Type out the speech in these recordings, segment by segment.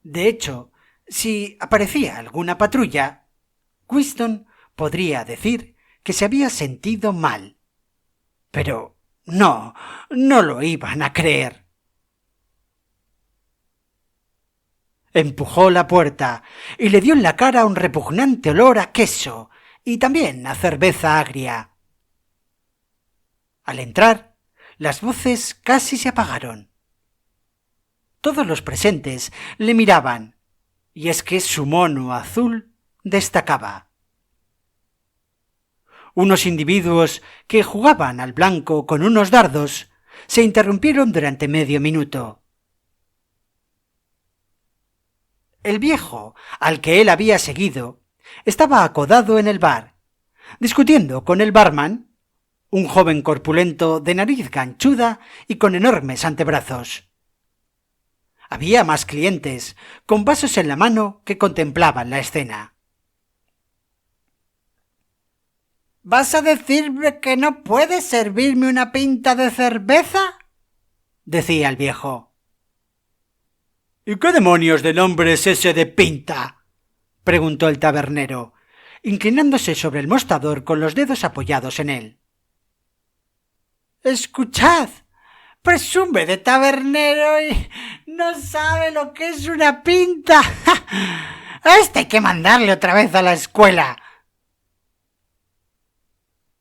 De hecho, si aparecía alguna patrulla, Winston podría decir que se había sentido mal. Pero no lo iban a creer. Empujó la puerta y le dio en la cara un repugnante olor a queso y también a cerveza agria. Al entrar, las voces casi se apagaron. Todos los presentes le miraban, y es que su mono azul destacaba. Unos individuos que jugaban al blanco con unos dardos se interrumpieron durante medio minuto. El viejo, al que él había seguido, estaba acodado en el bar, discutiendo con el barman, un joven corpulento de nariz ganchuda y con enormes antebrazos. Había más clientes, con vasos en la mano, que contemplaban la escena. ¿Vas a decirme que no puedes servirme una pinta de cerveza?, decía el viejo. ¿Y qué demonios de nombre es ese de pinta?, preguntó el tabernero, inclinándose sobre el mostrador con los dedos apoyados en él. ¡Escuchad! Presume de tabernero y no sabe lo que es una pinta. A este hay que mandarle otra vez a la escuela.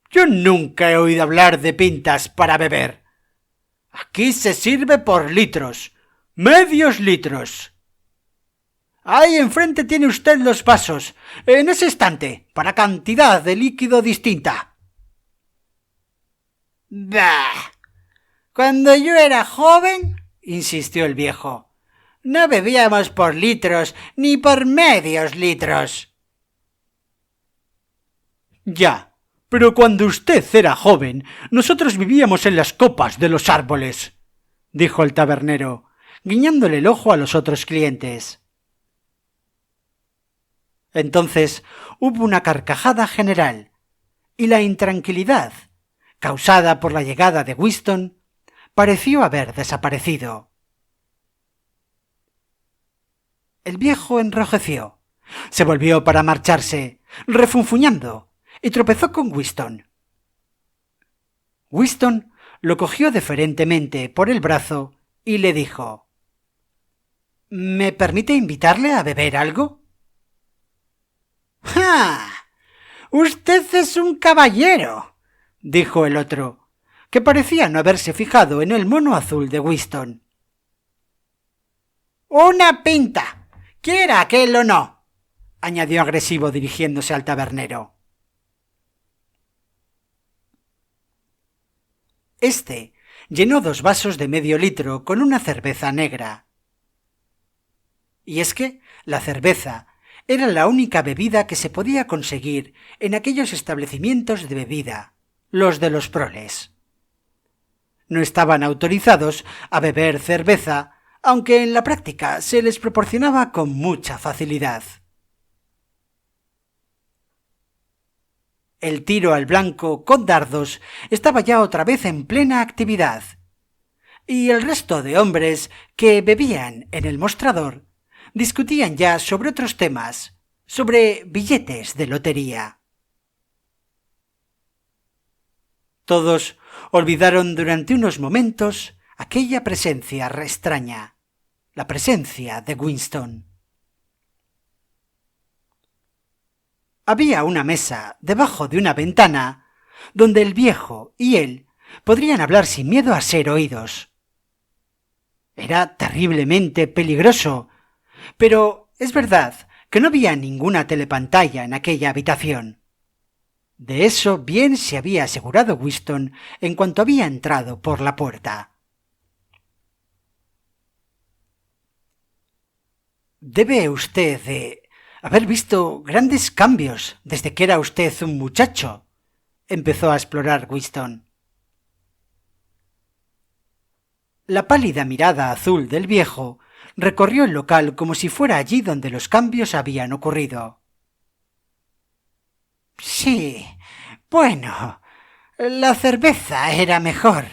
Yo nunca he oído hablar de pintas para beber. Aquí se sirve por litros, medios litros. Ahí enfrente tiene usted los vasos, en ese estante, para cantidad de líquido distinta. ¡Bah! Cuando yo era joven, insistió el viejo, no bebíamos por litros ni por medios litros. Ya, pero cuando usted era joven, nosotros vivíamos en las copas de los árboles, dijo el tabernero, guiñándole el ojo a los otros clientes. Entonces hubo una carcajada general, y la intranquilidad, causada por la llegada de Winston, pareció haber desaparecido. El viejo enrojeció, se volvió para marcharse, refunfuñando, y tropezó con Winston. Winston lo cogió deferentemente por el brazo y le dijo: ¿Me permite invitarle a beber algo? ¡Ja! Usted es un caballero, dijo el otro, que parecía no haberse fijado en el mono azul de Winston. ¡Una pinta! ¡Quiera aquel o no!, añadió agresivo dirigiéndose al tabernero. Este llenó 2 vasos de medio litro con una cerveza negra. Y es que la cerveza era la única bebida que se podía conseguir en aquellos establecimientos de bebida, los de los proles. No estaban autorizados a beber cerveza, aunque en la práctica se les proporcionaba con mucha facilidad. El tiro al blanco con dardos estaba ya otra vez en plena actividad, y el resto de hombres que bebían en el mostrador discutían ya sobre otros temas, sobre billetes de lotería. Todos olvidaron durante unos momentos aquella presencia extraña, la presencia de Winston. Había una mesa debajo de una ventana donde el viejo y él podrían hablar sin miedo a ser oídos. Era terriblemente peligroso, pero es verdad que no había ninguna telepantalla en aquella habitación. De eso bien se había asegurado Winston en cuanto había entrado por la puerta. Debe usted de haber visto grandes cambios desde que era usted un muchacho, empezó a explorar Winston. La pálida mirada azul del viejo recorrió el local como si fuera allí donde los cambios habían ocurrido. Sí, bueno, la cerveza era mejor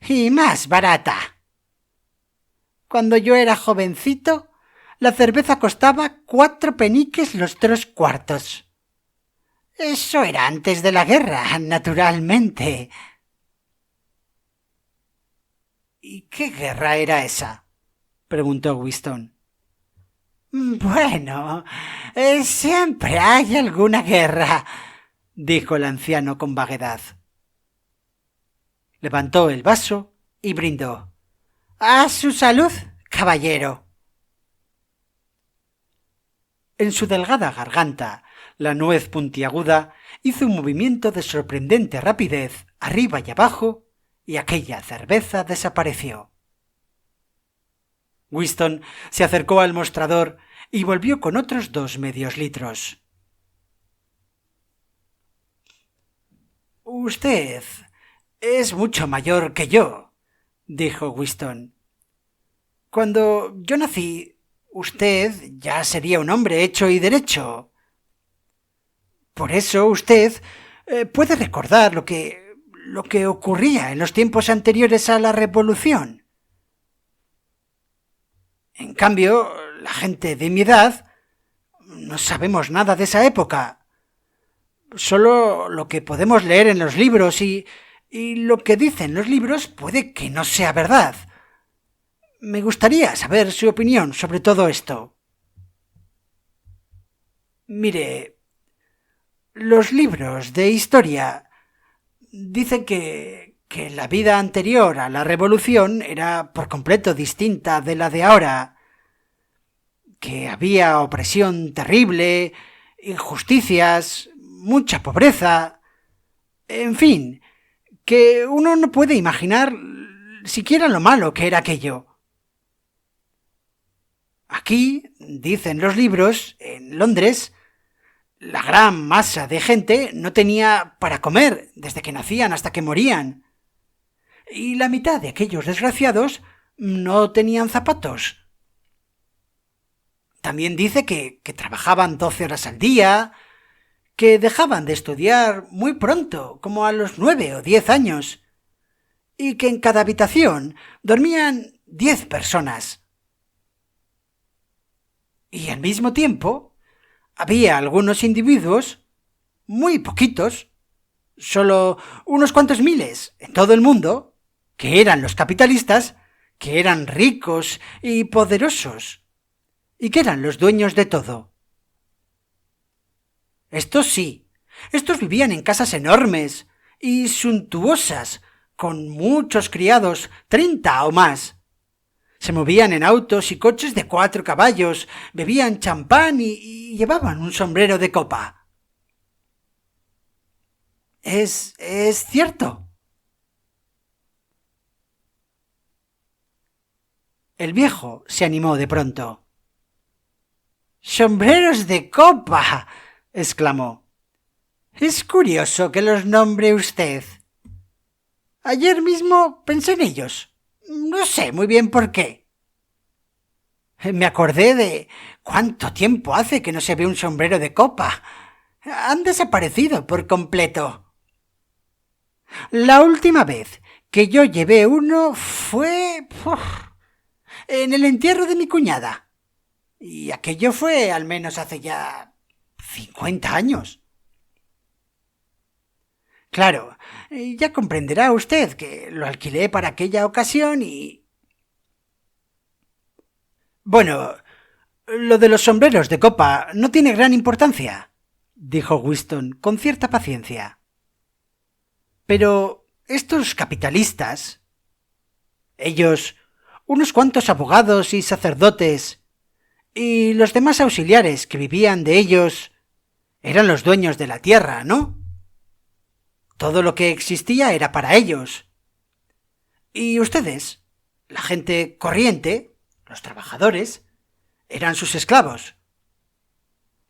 y más barata. Cuando yo era jovencito, la cerveza costaba 4 peniques los 3 cuartos. Eso era antes de la guerra, naturalmente. ¿Y qué guerra era esa?, preguntó Weston. Bueno, siempre hay alguna guerra, dijo el anciano con vaguedad. Levantó el vaso y brindó. ¡A su salud, caballero! En su delgada garganta, la nuez puntiaguda hizo un movimiento de sorprendente rapidez arriba y abajo, y aquella cerveza desapareció. Weston se acercó al mostrador y volvió con otros 2 medios litros. «Usted es mucho mayor que yo», dijo Weston. «Cuando yo nací, usted ya sería un hombre hecho y derecho. Por eso usted puede recordar lo que ocurría en los tiempos anteriores a la Revolución. En cambio, la gente de mi edad no sabemos nada de esa época. Solo lo que podemos leer en los libros y lo que dicen los libros puede que no sea verdad. Me gustaría saber su opinión sobre todo esto». «Mire, los libros de historia dicen que la vida anterior a la Revolución era por completo distinta de la de ahora, que había opresión terrible, injusticias, mucha pobreza, en fin, que uno no puede imaginar siquiera lo malo que era aquello. Aquí, dicen los libros, en Londres, la gran masa de gente no tenía para comer desde que nacían hasta que morían, y la mitad de aquellos desgraciados no tenían zapatos. También dice que trabajaban 12 horas al día, que dejaban de estudiar muy pronto, como a los 9 o 10 años, y que en cada habitación dormían 10 personas. Y al mismo tiempo había algunos individuos, muy poquitos, solo unos cuantos miles en todo el mundo, que eran los capitalistas, que eran ricos y poderosos, y que eran los dueños de todo. Estos sí, estos vivían en casas enormes y suntuosas, con muchos criados, 30 o más. Se movían en autos y coches de 4 caballos, bebían champán y llevaban un sombrero de copa. Es cierto. El viejo se animó de pronto. «¡Sombreros de copa!», exclamó. «Es curioso que los nombre usted. Ayer mismo pensé en ellos. No sé muy bien por qué. Me acordé de cuánto tiempo hace que no se ve un sombrero de copa. Han desaparecido por completo. La última vez que yo llevé uno fue en el entierro de mi cuñada, y aquello fue al menos hace ya 50 años. Claro, ya comprenderá usted que lo alquilé para aquella ocasión y... Bueno, lo de los sombreros de copa no tiene gran importancia, dijo Weston con cierta paciencia. Pero estos capitalistas, ellos, unos cuantos abogados y sacerdotes, y los demás auxiliares que vivían de ellos, eran los dueños de la tierra, ¿no? Todo lo que existía era para ellos. Y ustedes, la gente corriente, los trabajadores, eran sus esclavos.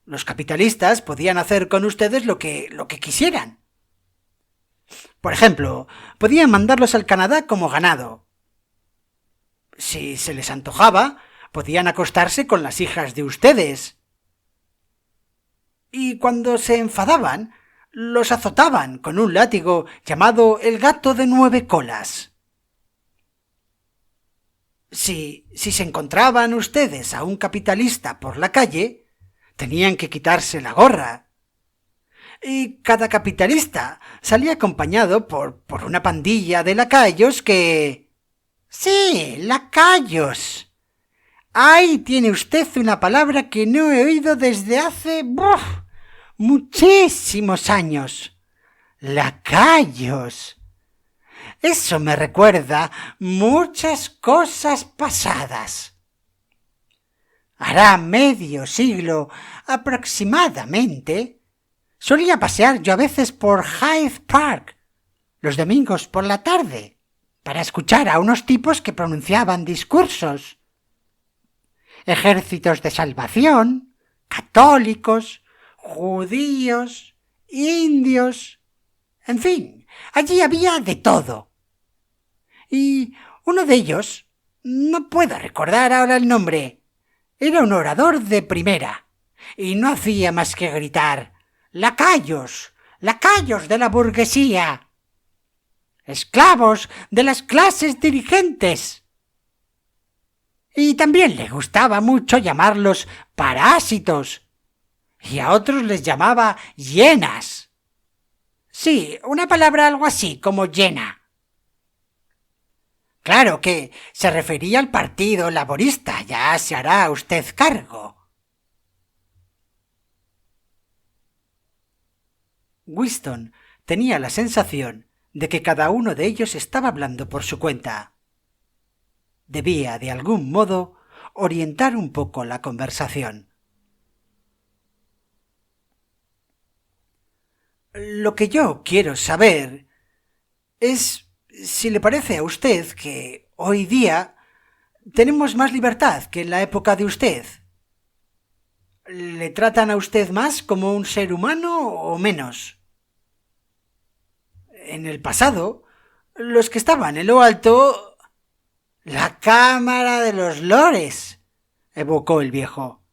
Los capitalistas podían hacer con ustedes lo que quisieran. Por ejemplo, podían mandarlos al Canadá como ganado. Si se les antojaba, podían acostarse con las hijas de ustedes. Y cuando se enfadaban, los azotaban con un látigo llamado el gato de 9 colas. Si se encontraban ustedes a un capitalista por la calle, tenían que quitarse la gorra. Y cada capitalista salía acompañado por una pandilla de lacayos que... Sí, lacayos. Ahí tiene usted una palabra que no he oído desde hace... muchísimos años. Lacayos. Eso me recuerda muchas cosas pasadas. Hará medio siglo aproximadamente. Solía pasear yo a veces por Hyde Park, los domingos por la tarde, para escuchar a unos tipos que pronunciaban discursos. Ejércitos de salvación, católicos, judíos, indios, en fin, allí había de todo. Y uno de ellos, no puedo recordar ahora el nombre, era un orador de primera, y no hacía más que gritar: ¡lacayos! ¡Lacayos de la burguesía! ¡Esclavos de las clases dirigentes! Y también le gustaba mucho llamarlos parásitos, y a otros les llamaba hienas. Sí, una palabra algo así como llena. Claro que se refería al Partido Laborista, ya se hará usted cargo. Winston tenía la sensación de que cada uno de ellos estaba hablando por su cuenta. Debía, de algún modo, orientar un poco la conversación. Lo que yo quiero saber es si le parece a usted que hoy día tenemos más libertad que en la época de usted. ¿Le tratan a usted más como un ser humano o menos? En el pasado, los que estaban en lo alto... La Cámara de los Lores, evocó el viejo.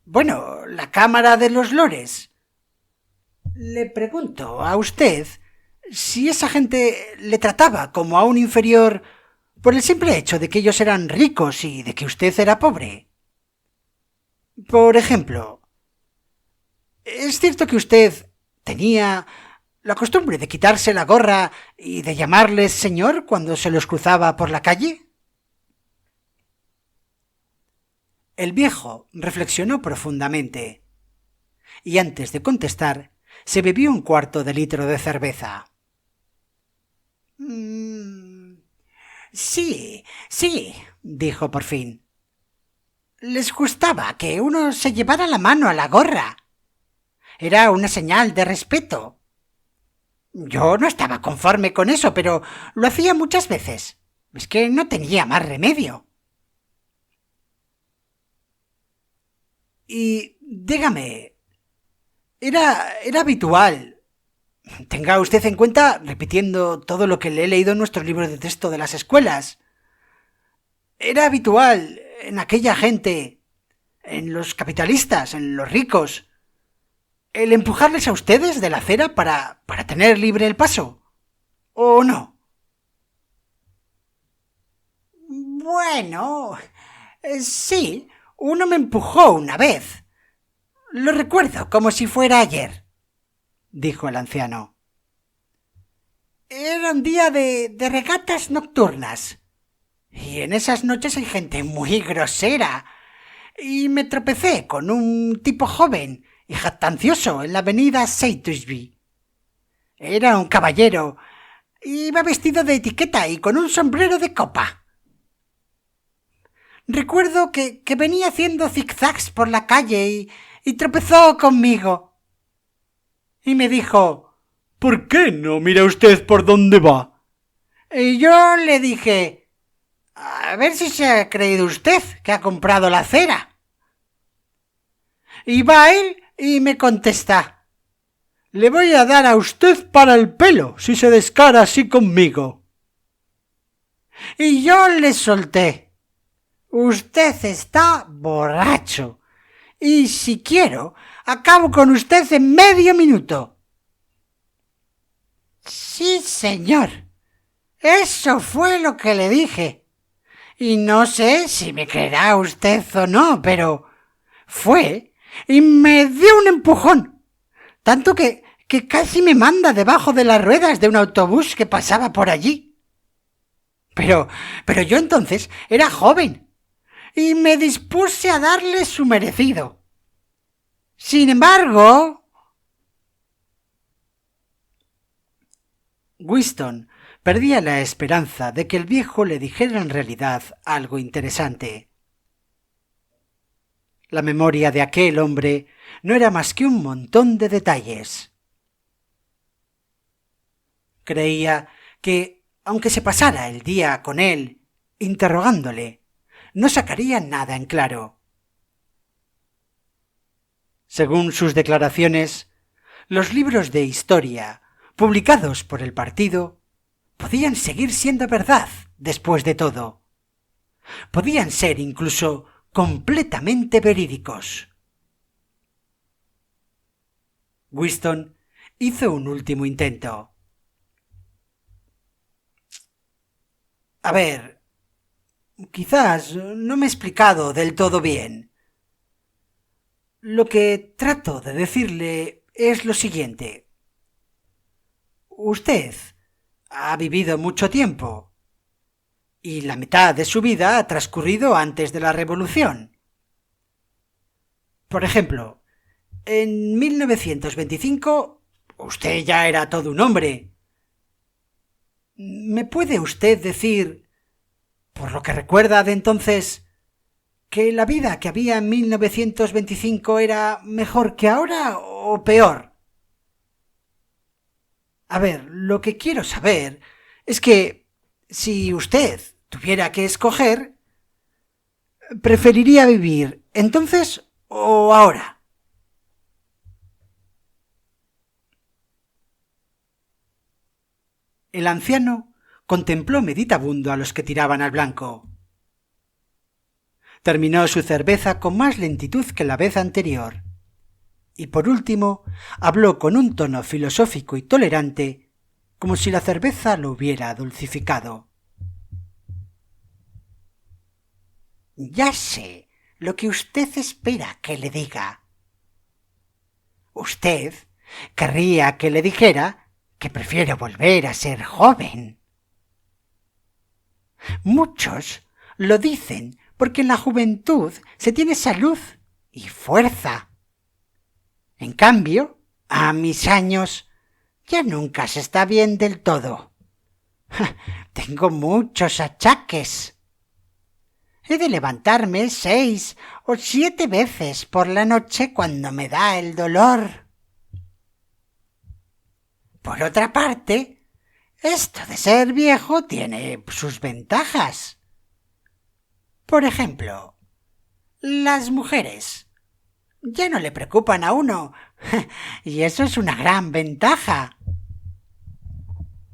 Bueno, la Cámara de los Lores. Le pregunto a usted si esa gente le trataba como a un inferior por el simple hecho de que ellos eran ricos y de que usted era pobre. Por ejemplo, ¿es cierto que usted tenía la costumbre de quitarse la gorra y de llamarles señor cuando se los cruzaba por la calle? El viejo reflexionó profundamente y antes de contestar se bebió 1/4 de litro de cerveza. Sí, dijo por fin. Les gustaba que uno se llevara la mano a la gorra. Era una señal de respeto. Yo no estaba conforme con eso, pero lo hacía muchas veces. Es que no tenía más remedio. Y dígame, era habitual. Tenga usted en cuenta, repitiendo todo lo que le he leído en nuestros libros de texto de las escuelas. Era habitual en aquella gente, en los capitalistas, en los ricos, el empujarles a ustedes de la acera para tener libre el paso. ¿O no? Bueno, sí, uno me empujó una vez. Lo recuerdo como si fuera ayer, dijo el anciano. Era un día de regatas nocturnas, y en esas noches hay gente muy grosera, y me tropecé con un tipo joven y jactancioso en la avenida Saintsbury. Era un caballero, iba vestido de etiqueta y con un sombrero de copa. Recuerdo que venía haciendo zigzags por la calle y tropezó conmigo. Y me dijo: ¿por qué no mira usted por dónde va? Y yo le dije: a ver si se ha creído usted que ha comprado la cera. Y va él y me contesta: le voy a dar a usted para el pelo si se descara así conmigo. Y yo le solté: usted está borracho, y si quiero, acabo con usted en medio minuto. Sí, señor, eso fue lo que le dije. Y no sé si me creerá usted o no, pero fue y me dio un empujón, tanto que casi me manda debajo de las ruedas de un autobús que pasaba por allí. Pero yo entonces era joven y me dispuse a darle su merecido. Sin embargo, Winston perdía la esperanza de que el viejo le dijera en realidad algo interesante. La memoria de aquel hombre no era más que un montón de detalles. Creía que, aunque se pasara el día con él, interrogándole, no sacaría nada en claro. Según sus declaraciones, los libros de historia publicados por el partido podían seguir siendo verdad después de todo. Podían ser incluso completamente verídicos. Winston hizo un último intento. A ver, quizás no me he explicado del todo bien. Lo que trato de decirle es lo siguiente. Usted ha vivido mucho tiempo, y la mitad de su vida ha transcurrido antes de la Revolución. Por ejemplo, en 1925 usted ya era todo un hombre. ¿Me puede usted decir, por lo que recuerda de entonces, que la vida que había en 1925 era mejor que ahora o peor? A ver, lo que quiero saber es que, si usted tuviera que escoger, ¿preferiría vivir entonces o ahora? El anciano contempló meditabundo a los que tiraban al blanco. Terminó su cerveza con más lentitud que la vez anterior, y por último habló con un tono filosófico y tolerante, como si la cerveza lo hubiera dulcificado. Ya sé lo que usted espera que le diga. Usted querría que le dijera que prefiero volver a ser joven. Muchos lo dicen porque en la juventud se tiene salud y fuerza. En cambio, a mis años ya nunca se está bien del todo. Tengo muchos achaques. He de levantarme 6 o 7 veces por la noche cuando me da el dolor. Por otra parte, esto de ser viejo tiene sus ventajas. Por ejemplo, las mujeres ya no le preocupan a uno, y eso es una gran ventaja.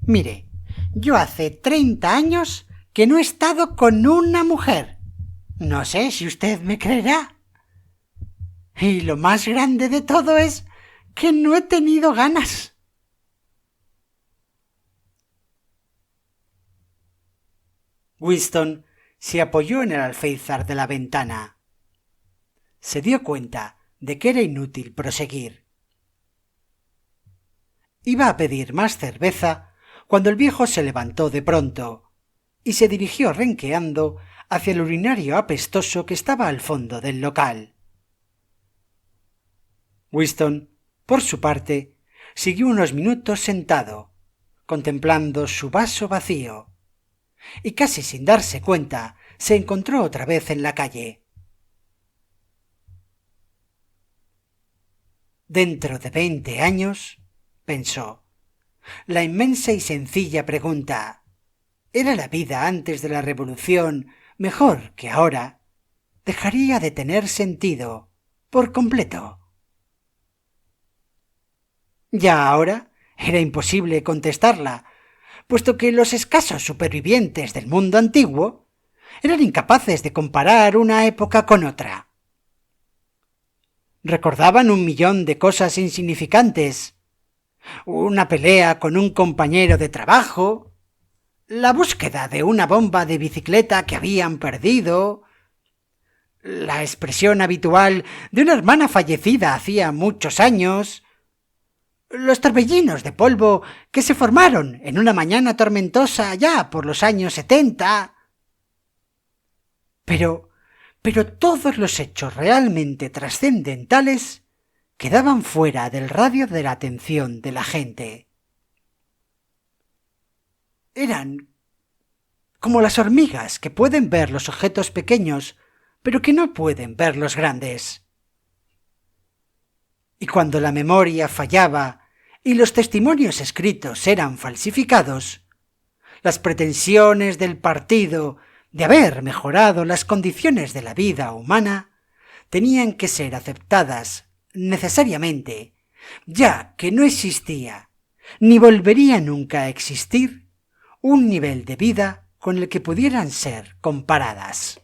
Mire, yo hace 30 años que no he estado con una mujer. No sé si usted me creerá. Y lo más grande de todo es que no he tenido ganas. Winston se apoyó en el alféizar de la ventana. Se dio cuenta de que era inútil proseguir. Iba a pedir más cerveza cuando el viejo se levantó de pronto y se dirigió renqueando hacia el urinario apestoso que estaba al fondo del local. Winston, por su parte, siguió unos minutos sentado, contemplando su vaso vacío, y casi sin darse cuenta se encontró otra vez en la calle. Dentro de 20 años, pensó, la inmensa y sencilla pregunta ¿era la vida antes de la Revolución mejor que ahora? Dejaría de tener sentido por completo. Ya ahora era imposible contestarla, puesto que los escasos supervivientes del mundo antiguo eran incapaces de comparar una época con otra. Recordaban 1.000.000 de cosas insignificantes, una pelea con un compañero de trabajo, la búsqueda de una bomba de bicicleta que habían perdido, la expresión habitual de una hermana fallecida hacía muchos años, los torbellinos de polvo que se formaron en una mañana tormentosa ya por los años 70. Pero todos los hechos realmente trascendentales quedaban fuera del radio de la atención de la gente. Eran como las hormigas que pueden ver los objetos pequeños, pero que no pueden ver los grandes. Y cuando la memoria fallaba y los testimonios escritos eran falsificados, las pretensiones del partido de haber mejorado las condiciones de la vida humana tenían que ser aceptadas necesariamente, ya que no existía, ni volvería nunca a existir, un nivel de vida con el que pudieran ser comparadas.